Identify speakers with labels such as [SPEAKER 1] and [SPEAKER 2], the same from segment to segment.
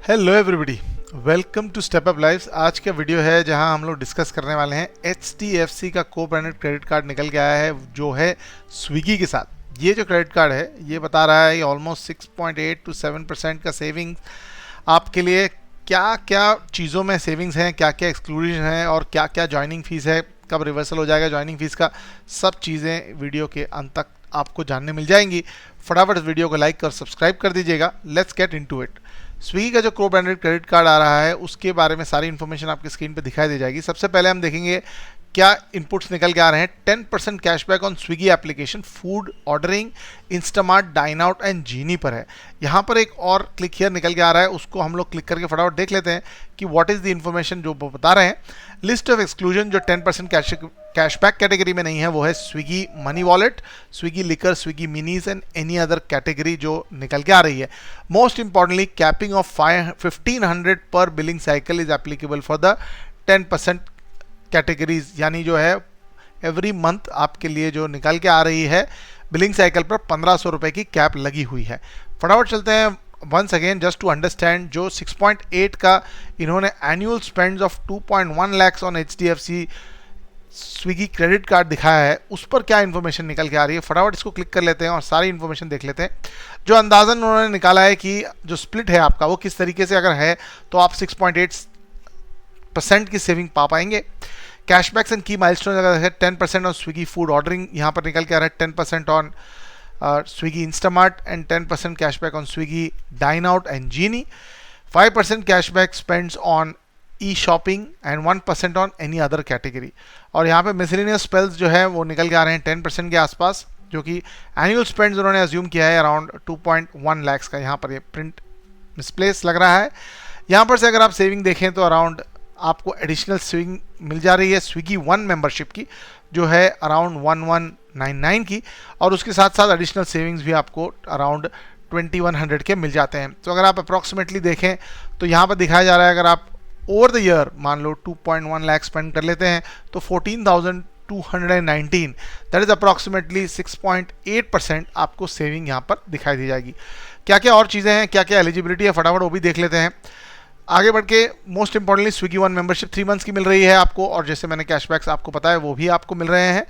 [SPEAKER 1] Hello everybody, welcome to step up life. आज का video है जहां हम लोग डिस्कस करने वाले हैं HDFC का को ब्रांडेड क्रेडिट कार्ड निकल के आया है जो है स्विगी के साथ। ये जो क्रेडिट कार्ड है ये बता रहा है ऑलमोस्ट 6.8 to 7% का सेविंग आपके लिए। क्या क्या चीज़ों में सेविंग्स हैं, क्या क्या एक्सक्लूजन है और क्या क्या ज्वाइनिंग फीस है, कब रिवर्सल हो जाएगा ज्वाइनिंग फीस का, सब चीज़ें वीडियो के अंत तक आपको जानने मिल जाएंगी। फटाफट इस वीडियो को लाइक और सब्सक्राइब कर दीजिएगा। Let's get into it. Swiggy का जो को ब्रांडेड क्रेडिट कार्ड आ रहा है उसके बारे में सारी इन्फॉर्मेशन आपकी स्क्रीन पे दिखाई दे जाएगी। सबसे पहले हम देखेंगे क्या इनपुट्स निकल के आ रहे हैं। 10% cashback on Swiggy application, food ordering, Instamart, dine out and Genie पर है। यहाँ पर एक और क्लिक हियर निकल के आ रहा है, उसको हम लोग क्लिक करके फटाफट देख लेते हैं कि व्हाट इज द इन्फॉर्मेशन जो वो बता रहे हैं। लिस्ट ऑफ एक्सक्लूजन जो 10% कैशबैक कैटेगरी में नहीं है वो है Swiggy money wallet, Swiggy liquor, Swiggy minis and any other category जो निकल के आ रही है। मोस्ट इंपॉर्टेंटली कैपिंग ऑफ 1500 पर billing cycle is applicable for the 10% categories, यानी जो है एवरी मंथ आपके लिए जो निकल के आ रही है बिलिंग साइकिल पर 1500 रुपए की कैप लगी हुई है। फटाफट चलते हैं once again just to understand. जो 6.8 का इन्होंने annual spends of 2.1 lakhs on HDFC Swiggy credit card दिखाया है, उस पर क्या इन्फॉर्मेशन निकल के आ रही है। फटाफट इसको क्लिक कर लेते हैं और सारी इन्फॉर्मेशन देख लेते हैं। जो अंदाजन उन्होंने निकाला है कि जो स्प्लिट है आपका वो किस तरीके से अगर है तो आप 6.8% की सेविंग पा पाएंगे। कैशबैक्स एंड की माइलस्टोन अगर है 10% ऑन स्विगी फूड ऑर्डरिंग, यहाँ पर निकल के आ रहा है 10% on Swiggy Instamart and 10% cashback on Swiggy dine out and Genie, 5% cashback spends on e shopping and 1% on any other category. और यहाँ पे मिसलेनियस स्पेल्स जो है वो निकल के आ रहे हैं 10% के आसपास, जो कि एनुअल स्पेंड्स उन्होंने अज्यूम किया है अराउंड 2.1 lakhs का। यहाँ पर ये प्रिंट मिसप्लेस लग रहा है। यहाँ पर से अगर आप सेविंग देखें तो अराउंड आपको एडिशनल सेविंग मिल जा रही है स्विगी वन मेंबरशिप की जो है अराउंड 1199 की, और उसके साथ साथ एडिशनल सेविंग्स भी आपको अराउंड 2100 के मिल जाते हैं। तो अगर आप अप्रॉक्सीमेटली देखें तो यहाँ पर दिखाया जा रहा है अगर आप ओवर द ईयर मान लो 2.1 लाख स्पेंड कर लेते हैं तो 14,219 दैट इज अप्रॉक्सीमेटली 6.8% आपको सेविंग यहाँ पर दिखाई दी जाएगी। क्या क्या और चीज़ें हैं, क्या क्या एलिजिबिलिटी है, फटाफट वो भी देख लेते हैं। आगे बढ़ के most importantly Swiggy one membership 3 months की मिल रही है आपको, और जैसे मैंने कैशबैक्स आपको पता है वो भी आपको मिल रहे हैं।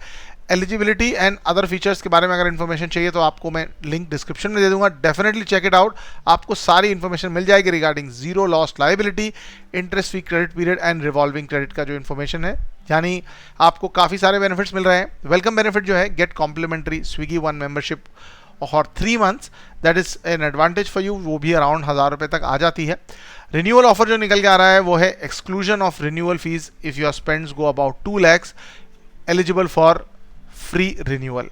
[SPEAKER 1] एलिजिबिलिटी एंड अदर फीचर्स के बारे में अगर इन्फॉर्मेशन चाहिए तो आपको मैं लिंक डिस्क्रिप्शन में दे दूंगा, डेफिनेटली चेक इट आउट। आपको सारी इन्फॉर्मेशन मिल जाएगी regarding zero lost liability, interest free credit period and revolving credit का जो इन्फॉर्मेशन है, यानी आपको काफ़ी सारे बेनिफिट्स मिल रहे हैं। वेलकम बेनिफिट जो है get complimentary Swiggy one membership और 3 months that is an advantage for you, वो भी अराउंड 1000 रुपये तक आ जाती है। रिन्यूअल ऑफर जो निकल के आ रहा है वो है exclusion of renewal fees if your spends go about 2 lakhs eligible for free renewal.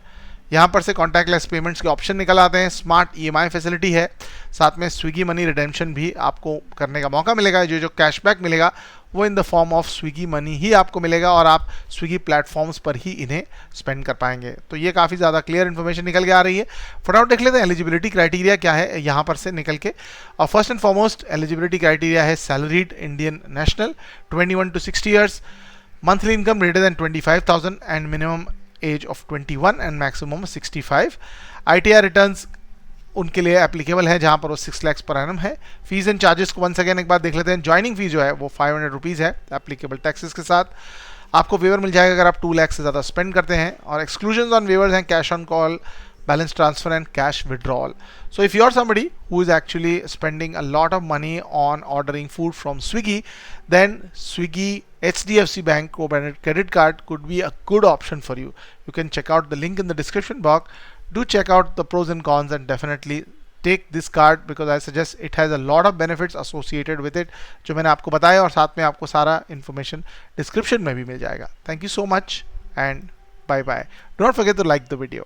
[SPEAKER 1] यहाँ पर से कॉन्टैक्टलेस पेमेंट्स के ऑप्शन निकल आते हैं, स्मार्ट EMI फैसिलिटी है, साथ में स्विगी मनी रिडेम्पशन भी आपको करने का मौका मिलेगा। जो कैशबैक मिलेगा वो in the form of Swiggy money ही आपको मिलेगा और आप स्विगी प्लेटफॉर्म्स पर ही इन्हें स्पेंड कर पाएंगे। तो ये काफ़ी ज़्यादा क्लियर इन्फॉर्मेशन निकल के आ रही है। फटाफट देख लेते हैं एलिजिबिलिटी क्राइटेरिया क्या है यहाँ पर से निकल के। और first and foremost eligibility criteria है salaried Indian national, 21 to 60 years, monthly income greater than 25,000 and minimum age of 21 and maximum 65। ITR returns उनके लिए एप्लीकेबल है जहां पर वो 6 lakhs पर एनम है। फीस एंड चार्जेस को वंस अगेन एक बार देख लेते हैं। ज्वाइनिंग फीस जो है वो 500 रुपीज़ है एप्लीकेबल टैक्सेस के साथ। आपको वेवर मिल जाएगा अगर आप 2 lakhs से ज़्यादा स्पेंड करते हैं, और एक्सक्लूजन ऑन वेवर्स हैं cash on call, balance transfer and cash withdrawal. So if you're somebody who is actually spending a lot of money on ordering food from Swiggy, then Swiggy HDFC Bank co-branded credit card could be a good option for you. You can check out the link in the description box. Do check out the pros and cons and definitely take this card because I suggest it has a lot of benefits associated with it जो मैंने आपको बताया, और साथ में आपको सारा information description में भी मिल जाएगा। Thank you so much and bye bye. Do not forget to like the video.